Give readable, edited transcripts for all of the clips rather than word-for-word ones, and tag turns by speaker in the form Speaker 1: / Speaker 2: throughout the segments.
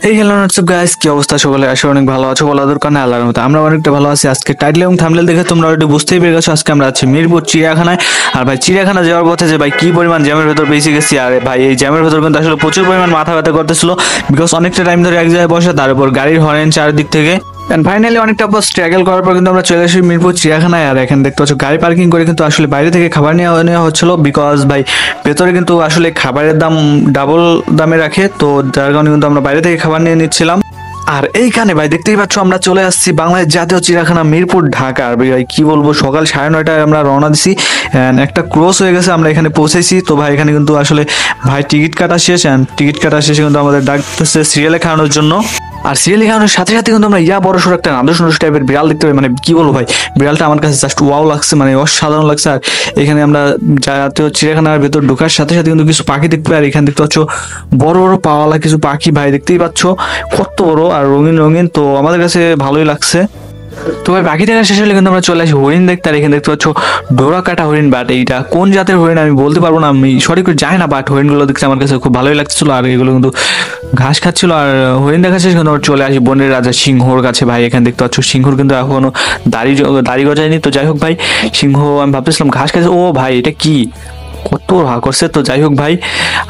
Speaker 1: এই hello WhatsApp guys, কি অবস্থা সকলে? আশা অনেক ভালো আছো বলার দরকার নেই, আল্লাহর মতো আমরা অনেকটা ভালো আছি। আজকে টাইটেল এবং থাম্বনেল দেখে তোমরা অলরেডি বুঝতেই পেরে গেছো আজকে আমরা আছি মিরপুর চিড়িয়াখানায়। আর ভাই চিড়িয়াখানা যাওয়ার পথে যে ভাই কি পরিমাণ জ্যামের ভেতর বেঁচে গেছি। আর ভাই এই জ্যামের ভেতর কিন্তু আসলে প্রচুর পরিমাণ মাথা ব্যথা করতেছিল, বিকজ অনেকটা টাইম ধরে এক জায়গায় বসে, তার উপর গাড়ির হর্ন চারদিক থেকে। ফাইনালি অনেকটা পর স্ট্রাগল করার পর কিন্তু আমরা চলে আসি মিরপুর চিড়িয়াখানায়। আর এখানে দেখতে পাচ্ছ গাড়ি পার্কিং করে কিন্তু আসলে বাইরে থেকে খাবার নেওয়া হচ্ছিল, বিকজ ভাই ভেতরে কিন্তু আসলে খাবারের দাম ডাবল দামে রাখে, তো যার কারণে কিন্তু আমরা বাইরে থেকে খাবার নিয়ে নিচ্ছিলাম। আর এইখানে ভাই দেখতেই পাচ্ছ আমরা চলে আসছি বাংলাদেশ জাতীয় চিড়িয়াখানা মিরপুর ঢাকা। আর ভাই কি বলবো, সকাল 9:30টায় আমরা রওনা দিছি, একটা ক্রস হয়ে গেছে, আমরা এখানে পৌঁছেছি। তো ভাই এখানে কিন্তু আসলে ভাই টিকিট কাটা শেষ, টিকিট কাটা শেষে কিন্তু আমাদের ডাকতেছে সিরিয়ালে খাওয়ানোর জন্য। আর সিরিয়ালে খাওয়ানোর সাথে সাথে কিন্তু আমরা বড় সড়ো একটা নাদুস টাইপের বিড়াল দেখতে পাই। মানে কি বলবো ভাই, বিড়ালটা আমার কাছে জাস্ট ওয়াও লাগছে, মানে অসাধারণ লাগছে। আর এখানে আমরা জাতীয় চিড়িয়াখানার ভেতর ঢোকার সাথে সাথে কিন্তু কিছু পাখি দেখতে পাই। আর এখানে দেখতে পাচ্ছ বড় বড় পাওয়ালা কিছু পাখি, ভাই দেখতেই পাচ্ছ কত বড় আর রঙিন রঙিন, তো আমাদের কাছে ভালোই লাগছে। তো ভাই পাখি দেখা শেষ হলে কিন্তু আমরা চলে আসি হরিণ দেখতে। আর এখানে দেখতে পাচ্ছ ডোরা কাটা হরিণ, বাট এইটা কোন জাতের হরিণ আমি বলতে পারবো না, আমি সঠিক করে জানি না, বাট হরিণগুলো দেখতে আমার কাছে খুব ভালোই লাগছিল। আর এগুলো কিন্তু ঘাস খাচ্ছিল। আর হরিণ দেখা শেষ কিন্তু আমরা চলে আসি বনের রাজা সিংহর কাছে। ভাই এখানে দেখতে পাচ্ছ সিংহর কিন্তু এখনো দাড়ি গজায়নি। তো যাই হোক ভাই, সিংহ আমি ভাবতেছিলাম ঘাস খাচ্ছে, ও ভাই এটা কি কত হা করছে। তো যাই হোক ভাই,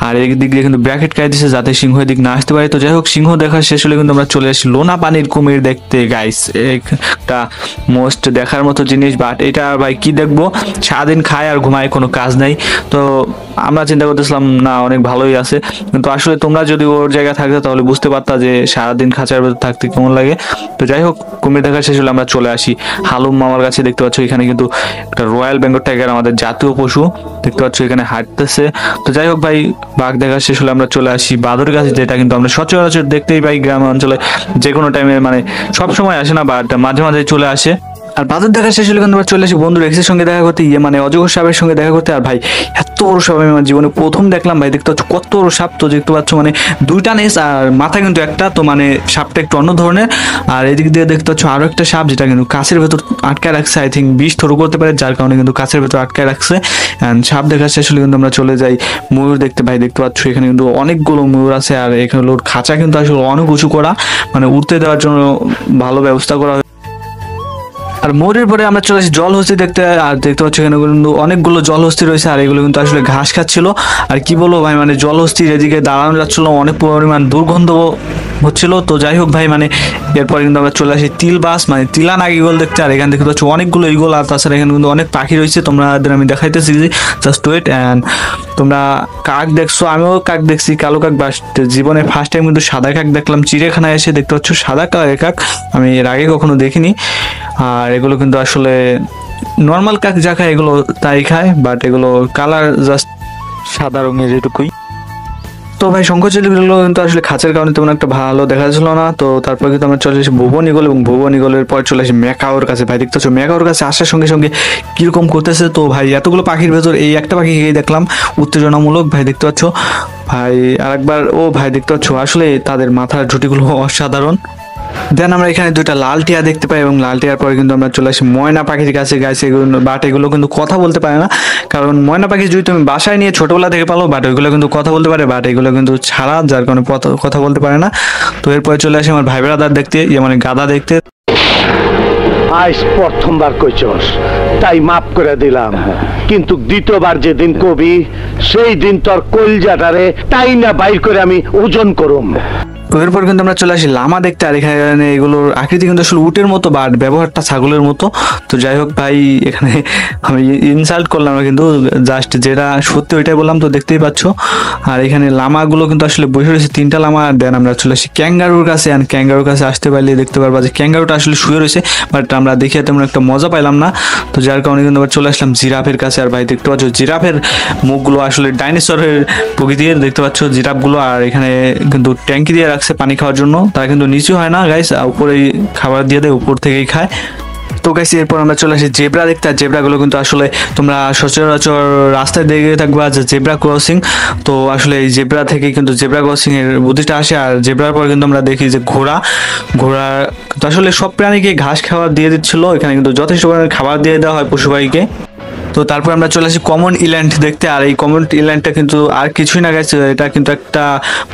Speaker 1: আর এই দিক দিয়ে কিন্তু ব্র্যাকেট কাই দিচ্ছে যাতে সিংহ এদিক না আসতে পারে। তো যাই হোক সিংহ দেখা শেষ হলে কিন্তু আমরা চলে আসি লোনা পানির কুমির দেখতে। গাইস একটা মোস্ট দেখার মতো জিনিস, বাট এটা ভাই কি দেখবো, সারাদিন খায় আর ঘুমায়, কোনো কাজ নাই। তো আমরা চিন্তা করতেছিলাম না অনেক ভালোই আছে, কিন্তু আসলে তোমরা যদি ওর জায়গায় থাকতে তাহলে বুঝতে পারতা যে সারাদিন খাঁচার ভেতর থাকতে কেমন লাগে। তো যাই হোক কুমির দেখা শেষ হলে আমরা চলে আসি হালুম মামার কাছে। দেখতে পাচ্ছ এখানে কিন্তু একটা রয়্যাল বেঙ্গল টাইগার, আমাদের জাতীয় পশু, দেখতে পাচ্ছ এখানে হাঁটতেছে। তো যাই হোক ভাই বাঘ দেখা শেষ হলে আমরা চলে আসি বাদুর কাছে, যেটা কিন্তু আমরা সচরাচর দেখতেই পাই গ্রাম অঞ্চলে, যে কোনো টাইমে, মানে সব সময় আসে না, বাট মাঝে মাঝে চলে আসে। আর বাদুর দেখা শেষ হলে কিন্তু আমরা চলে আসি বন্ধু এক্সের সঙ্গে দেখা করতে, মানে অজগর সাপের সঙ্গে দেখা করতে। আর ভাই এত বড় সাপ আমি আমার জীবনে প্রথম দেখলাম ভাই, দেখতে পাচ্ছ কত বড় সাপ। তো দেখতে পাচ্ছ মানে দুইটা নেস আর মাথা কিন্তু একটা, তো মানে সাপটা একটু অন্য ধরনের। আর এদিক দিয়ে দেখতে পাচ্ছ আরো একটা সাপ, যেটা কিন্তু কাছের ভেতর আটকায় রাখছে, আই থিঙ্ক বিষ থ্রো করতে পারে, যার কারণে কিন্তু কাছের ভেতর আটকায় রাখছে। অ্যান্ড সাপ দেখা শেষ হলে কিন্তু আমরা চলে যাই ময়ূর দেখতে। ভাই দেখতে পাচ্ছ এখানে কিন্তু অনেকগুলো ময়ূর আছে, আর এখানে ওর খাঁচা কিন্তু আসলে অনেক উঁচু করা, মানে উঠতে দেওয়ার জন্য ভালো ব্যবস্থা করা। আর ময়ূরের পরে আমরা চলে আসি জলহস্তি দেখতে। আর দেখতে পাচ্ছি এখানে কিন্তু অনেকগুলো জলহস্তি রয়েছে, আর এগুলো কিন্তু আসলে ঘাস খাচ্ছিল। আর কি বলবো ভাই, মানে জলহস্তির এদিকে দাঁড়ানো যাচ্ছিল, অনেক পরিমাণ দুর্গন্ধ হচ্ছিল। তো যাই হোক ভাই, মানে এরপরে কিন্তু আমরা চলে আসি তিল বাস, মানে তিলানাগ ইগল দেখতে। আর এখানে দেখতে পাচ্ছি অনেকগুলো ইগল, আর তাছাড়া এখানে কিন্তু অনেক পাখি রয়েছে, তোমাদের আমি দেখাইতেছি জাস্ট ওয়েট। অ্যান্ড তোমরা কাক দেখছো, আমিও কাক দেখছি, কালো কাক, বাস জীবনে ফার্স্ট টাইম কিন্তু সাদা কাক দেখলাম চিড়িয়াখানায় এসে। দেখতে পাচ্ছ সাদা কালারের কাক, আমি এর আগে কখনো দেখিনি। আর এগুলো কিন্তু আসলে নর্মাল কাক যা খায় এগুলো তাই খায়, বাট এগুলো কালার জাস্ট সাদা রঙের এটুকুই। তো ভাই শঙ্খচিলগুলো কিন্তু আসলে খাঁচার কারণে তেমন একটা ভালো দেখা যাচ্ছিল না। তো তারপর কিন্তু আমরা চলে আসি ভুবন ইগল, এবং ভুবন ইগলের পর চলে আসি ম্যাকাওর কাছে। ভাই দেখতে পাচ্ছ ম্যাকাওর কাছে আসার সঙ্গে সঙ্গে কিরকম করতেছে। তো ভাই এতগুলো পাখির ভেতর এই একটা পাখি দেখলাম উত্তেজনামূলক, ভাই দেখতে পাচ্ছ। ভাই আরেকবার, ও ভাই দেখতে পাচ্ছ আসলে তাদের মাথার ঝুঁটিগুলো অসাধারণ। দেন আমরা এখানে দুইটা লাল টিয়া দেখতে পাই, এবং লাল টিয়ার পরে কিন্তু আমরা চলে আসি ময়না পাখির কাছে। গাছ এগুলো, বাট এগুলো কিন্তু কথা বলতে পারে না, কারণ ময়না পাখি যদি তুমি বাসায় নিয়ে ছোটবেলা থেকে পালো, বাট ওইগুলো কিন্তু কথা বলতে পারে, বাট এগুলো কিন্তু ছাড়া, যার কারণে কথা বলতে পারে না। তো এরপরে চলে আসি আমার ভাই ব্রাদার দেখতে, মানে গাদা দেখতে।
Speaker 2: আজ প্রথমবার কইছস তাই মাফ করে দিলাম, কিন্তু দ্বিতীয়বার যেদিন কবি সেই দিন তোর কলজাটারে তাই না বাইর করে আমি ওজন করুম।
Speaker 1: তো এরপর কিন্তু আমরা চলে আসি লামা দেখতে। আর এখানে এগুলোর আকৃতি কিন্তু আসলে উটের মতো, বাট ব্যবহারটা ছাগলের মতো। তো যাই হোক ভাই, এখানে আমি ইনসাল্ট করলাম না, কিন্তু জাস্ট যেটা সত্যি ওইটাই বললাম। তো দেখতেই পাচ্ছ, আর এখানে লামাগুলো কিন্তু আসলে বসে রয়েছে, 3টা লামা। দেন আমরা চলে আসি ক্যাঙ্গারুর কাছে। আর ক্যাঙ্গারুর কাছে আসতে পারলে দেখতে পারবা যে ক্যাঙ্গারুটা আসলে শুয়ে রয়েছে, বাট আমরা দেখে তেমন একটা মজা পাইলাম না। তো যার কারণে কিন্তু আবার চলে আসলাম জিরাফের কাছে। আর ভাই দেখতে পাচ্ছ জিরাফের মুখগুলো আসলে ডাইনোসরের প্রকৃতির, দেখতে পাচ্ছ জিরাফগুলো। আর এখানে কিন্তু ট্যাঙ্কি দিয়ে রাখছে পানি খাওয়ার জন্য, তারা কিন্তু নিচু হয় না গাইস, উপরেই খাবার দিয়ে দেয়, উপর থেকেই খায়। তো গাইস এরপর আমরা চলে আসি জেব্রা দেখতে। আর জেব্রাগুলো কিন্তু আসলে তোমরা সচরাচর রাস্তায় দেখে থাকবা যে জেব্রা ক্রসিং, তো আসলে এই জেব্রা থেকে কিন্তু জেব্রা ক্রসিং এর বুদ্ধিটা আসে। আর জেব্রার পর কিন্তু আমরা দেখি যে ঘোড়া তো আসলে সব প্রাণীকে ঘাস খাবার দিয়ে দিচ্ছিল, এখানে কিন্তু যথেষ্ট পরিমাণে খাবার দিয়ে দেওয়া হয় পশু পাখিকে। তো তারপর আমরা চলে আসি কমন ইল্যান্ড দেখতে। আর এই কমন ইল্যান্ডটা কিন্তু আর কিছুই না গাইস, এটা কিন্তু একটা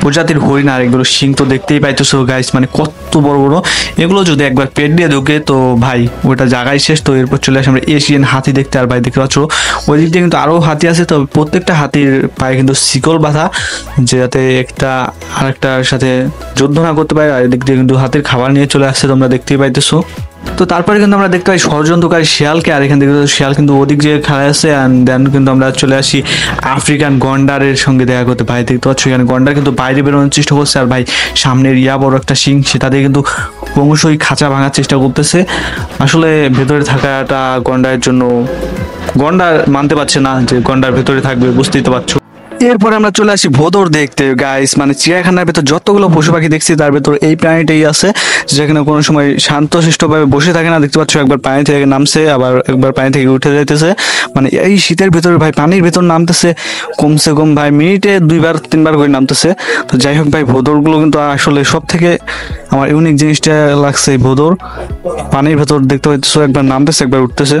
Speaker 1: প্রজাতির হরিণ। আর এগুলো শিং তো দেখতেই পাইতেছো গাইস, মানে কত বড় বড়। এগুলো যদি একবার পেট দিয়ে ঢুকে তো ভাই ওটা জায়গায় শেষ। তো এরপর চলে আসি আমরা এশিয়ান হাতি দেখতে। আর ভাই দেখতে পাচ্ছ ওই দিক দিয়ে কিন্তু আরো হাতি আছে, তবে প্রত্যেকটা হাতির পায়ে কিন্তু শিকল বাঁধা, যাতে একটা আরেকটার সাথে যুদ্ধ না করতে পারে। আর এদিক দিয়ে কিন্তু হাতির খাবার নিয়ে চলে আসছে, তোমরা দেখতেই পাইতেছো। তো তারপরে কিন্তু আমরা দেখতে পাই ষড়যন্ত্রকারী শিয়ালকে। আর এখান থেকে শিয়াল কিন্তু ওদিক যে খেলা আছে। অ্যান্ড দেন কিন্তু আমরা চলে আসি আফ্রিকান গন্ডারের সঙ্গে দেখা করতে। ভাই দেখতে পাচ্ছ এখানে গন্ডার কিন্তু বাইরে বেরোনোর চেষ্টা করছে। আর ভাই সামনের বড় একটা শিং, সেটা দিয়ে কিন্তু ক্রমশই খাঁচা ভাঙার চেষ্টা করতেছে। আসলে ভেতরে থাকাটা গন্ডারের জন্য, গন্ডার মানতে পারছে না যে গন্ডার ভেতরে থাকবে, বুঝতেই তো পারছো। এরপরে আমরা চলে আসি ভোদর দেখতে গাইস। মানে চিড়িয়াখানার ভেতর যতগুলো পশু পাখি দেখছি তার ভেতর এই প্রাণীটাই আছে, যেখানে কোনো সময় শান্তশিষ্টভাবে বসে থাকে না। দেখতে পাচ্ছ একবার পানি থেকে নামছে, আবার একবার পানি থেকে উঠে যাইতেছে। মানে এই শীতের ভেতরে ভাই পানির ভেতর নামতেছে কমসে কম ভাই মিনিটে 2-3 বার করে নামতেছে। তো যাই হোক ভাই, ভোদরগুলো কিন্তু আসলে সব থেকে আমার ইউনিক জিনিসটা লাগছে এই ভোদর। পানির ভেতর দেখতে পাইতেছো একবার নামতেছে একবার উঠতেছে।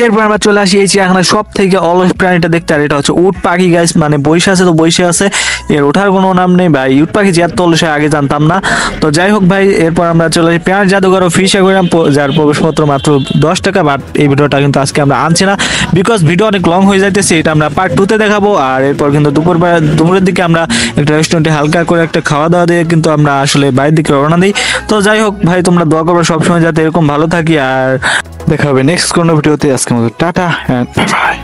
Speaker 1: এরপর আমরা চলে আসি এই চিড়িয়াখানার সব থেকে অলস প্রাণীটা দেখতে। আর এটা হচ্ছে উট পাখি গাইস। মানে বসে আছে তো বসে আছে, এর ওঠার কোনো নাম নেই ভাই। উট পাখি যে এত অলস আগে জানতাম না। তো যাই হোক ভাই, এরপর আমরা চলে আসি পেঁয়াজ জাদুঘর ও ফিশ অ্যাকোয়ারিয়াম, যার প্রবেশপত্র মাত্র 10 টাকা। বাট এই ভিডিওটা কিন্তু আজকে আমরা আনছি না, বিকজ ভিডিও অনেক লং হয়ে যাইতেছে। এটা আমরা পার্ট 2-তে দেখাবো। আর এরপর কিন্তু দুপুরের দিকে আমরা একটা রেস্টুরেন্টে হালকা করে একটা খাওয়া দাওয়া দিয়ে কিন্তু আমরা আসলে বাইরের দিকে রওনা দিই। তো যাই হোক ভাই, তোমরা দোয়া করবে সবসময় যাতে এরকম ভালো থাকি। আর দেখা হবে নেক্সট কোনো ভিডিওতে। আজকের মতো টাটা, বাই বাই।